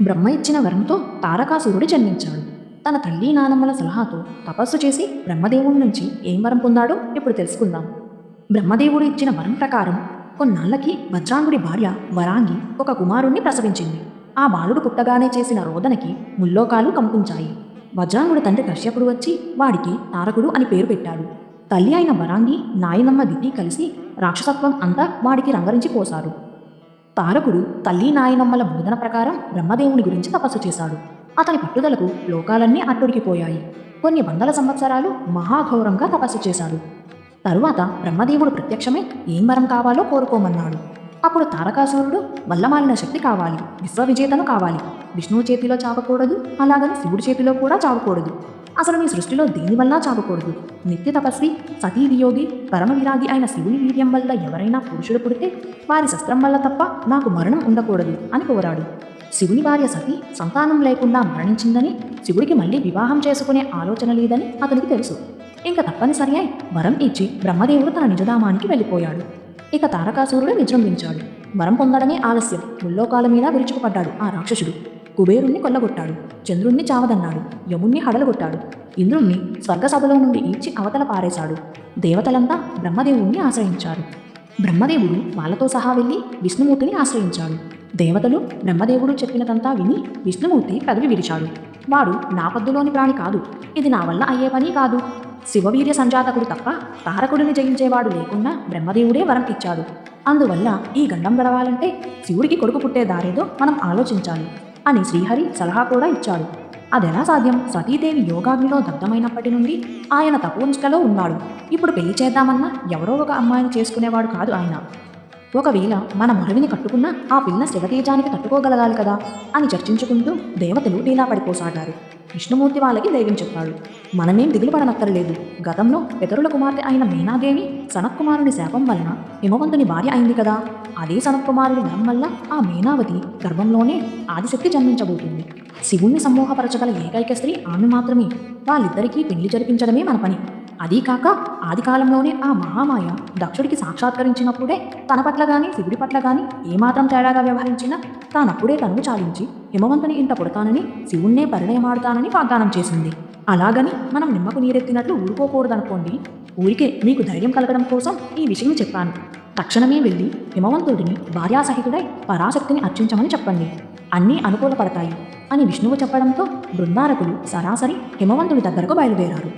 బ్రహ్మ ఇచ్చిన వరంతో తారకాసురుడు జన్మించాడు. తన తల్లి నానమ్మల సలహాతో తపస్సు చేసి బ్రహ్మదేవుడి నుంచి ఏం వరం పొందాడో ఇప్పుడు తెలుసుకుందాం. బ్రహ్మదేవుడు ఇచ్చిన వరం ప్రకారం కొన్నాళ్లకి వజ్రాంగుడి భార్య వరాంగి ఒక కుమారుణ్ణి ప్రసవించింది. ఆ బాలుడు పుట్టగానే చేసిన రోదనకి ముల్లోకాలు కంపించాయి. వజ్రాంగుడి తండ్రి కశ్యపుడు వచ్చి వాడికి తారకుడు అని పేరు పెట్టాడు. తల్లి అయిన వరాంగి నాయనమ్మ దితి కలిసి రాక్షసత్వం అంతా వాడికి రంగరించి పోశారు. తారకుడు తల్లి నాయనమ్మల బోధన ప్రకారం బ్రహ్మదేవుని గురించి తపస్సు చేశాడు. అతని పట్టుదలకు లోకాలన్నీ అట్టుడికిపోయాయి. కొన్ని వందల సంవత్సరాలు మహాఘోరంగా తపస్సు చేశాడు. తరువాత బ్రహ్మదేవుడు ప్రత్యక్షమై ఏం వరం కావాలో కోరుకోమన్నాడు. అప్పుడు తారకాసురుడు వల్లమాలిన శక్తి కావాలి, విశ్వవిజేతను కావాలి, విష్ణువు చేతిలో చావకూడదు, అలాగని శివుడి చేతిలో కూడా చావకూడదు, అసలు నీ సృష్టిలో దేనివల్ల చావకూడదు, నిత్య తపస్వి సతీవియోగి పరమవిరాగి అయిన శివుని వీర్యం వల్ల ఎవరైనా పురుషుడు పుడితే వారి శస్త్రం వల్ల తప్ప నాకు మరణం ఉండకూడదు అని కోరాడు. శివుని భార్య సతీ సంతానం లేకుండా మరణించిందని, శివుడికి మళ్ళీ వివాహం చేసుకునే ఆలోచన లేదని అతనికి తెలుసు. ఇంకా తప్పనిసరి అయి వరం ఇచ్చి బ్రహ్మదేవుడు తన నిజధామానికి వెళ్ళిపోయాడు. ఇక తారకాసురుడు విజృంభించాడు. వరం పొందడమే ఆలస్యం ముల్లోకాల మీద విరుచుకుపడ్డాడు ఆ రాక్షసుడు. కుబేరుణ్ణి కొల్లగొట్టాడు, చంద్రుణ్ణి చావదన్నాడు, యముణ్ణి హడలుగొట్టాడు, ఇంద్రుణ్ణి స్వర్గసభలో నుండి ఈడ్చి అవతల పారేశాడు. దేవతలంతా బ్రహ్మదేవుణ్ణి ఆశ్రయించారు. బ్రహ్మదేవుడు వాళ్ళతో సహా వెళ్ళి విష్ణుమూర్తిని ఆశ్రయించాడు. దేవతలు బ్రహ్మదేవుడు చెప్పినదంతా విని విష్ణుమూర్తి కదిలి విరిచాడు. వాడు నా పద్దులోని ప్రాణి కాదు, ఇది నా వల్ల అయ్యే పని కాదు. శివవీర్య సంజాతకుడు తప్ప తారకుడిని జయించేవాడు లేకుండా బ్రహ్మదేవుడే వరం ఇచ్చాడు. అందువల్ల ఈ గండం గడవాలంటే శివుడికి కొడుకు పుట్టే దారేదో మనం ఆలోచించాలి అని శ్రీహరి సలహా కూడా ఇచ్చాడు. అదెలా సాధ్యం? సతీదేవి యోగాగ్నిలో దగ్ధమైనప్పటి నుండి ఆయన తపోనిష్టలో ఉన్నాడు. ఇప్పుడు పెళ్లి చేద్దామన్నా ఎవరో ఒక అమ్మాయిని చేసుకునేవాడు కాదు ఆయన. ఒకవేళ మన మొరవిని కట్టుకున్నా ఆ పిల్ల శివతేజానికి తట్టుకోగలగాలి కదా అని చర్చించుకుంటూ దేవతలు ఢీలా పడిపోసాగారు. విష్ణుమూర్తి వాళ్ళకి ధైర్యం చెప్పాడు. మనమేం దిగులు పడనక్కర్లేదు. గతంలో పితరుల కుమార్తె అయిన మీనాదేవి సనత్కుమారుని శాపం వలన హిమవంతుని భార్య అయింది కదా. అదే సనత్కుమారుని వరం వల్ల ఆ మీనావతి గర్భంలోనే ఆదిశక్తి జన్మించబోతుంది. శివుణ్ణి సమ్మోహపరచగల ఏకైక స్త్రీ ఆమె మాత్రమే. వాళ్ళిద్దరికీ పెళ్లి జరిపించడమే మన పని. అదీ కాక ఆది కాలంలోనే ఆ మహామాయ దక్షుడికి సాక్షాత్కరించినప్పుడే తన పట్ల గాని శివుడి పట్ల గాని ఏమాత్రం తేడాగా వ్యవహరించినా తానప్పుడే తనువు చాలించి హిమవంతుని ఇంట పుడతానని శివుణ్ణే పరిణయమాడుతానని వాగ్దానం చేసింది. అలాగని మనం నిమ్మకు నీరెత్తినట్లు ఊరుకోకూడదనుకోండి. ఊరికే మీకు ధైర్యం కలగడం కోసం ఈ విషయం చెప్పాను. తక్షణమే వెళ్ళి హిమవంతుడిని భార్యాసహితుడై పరాశక్తిని అర్చించమని చెప్పండి. అన్నీ అనుకూలపడతాయి అని విష్ణువు చెప్పడంతో బృందారకులు సరాసరి హిమవంతుడి దగ్గరకు బయలుదేరారు.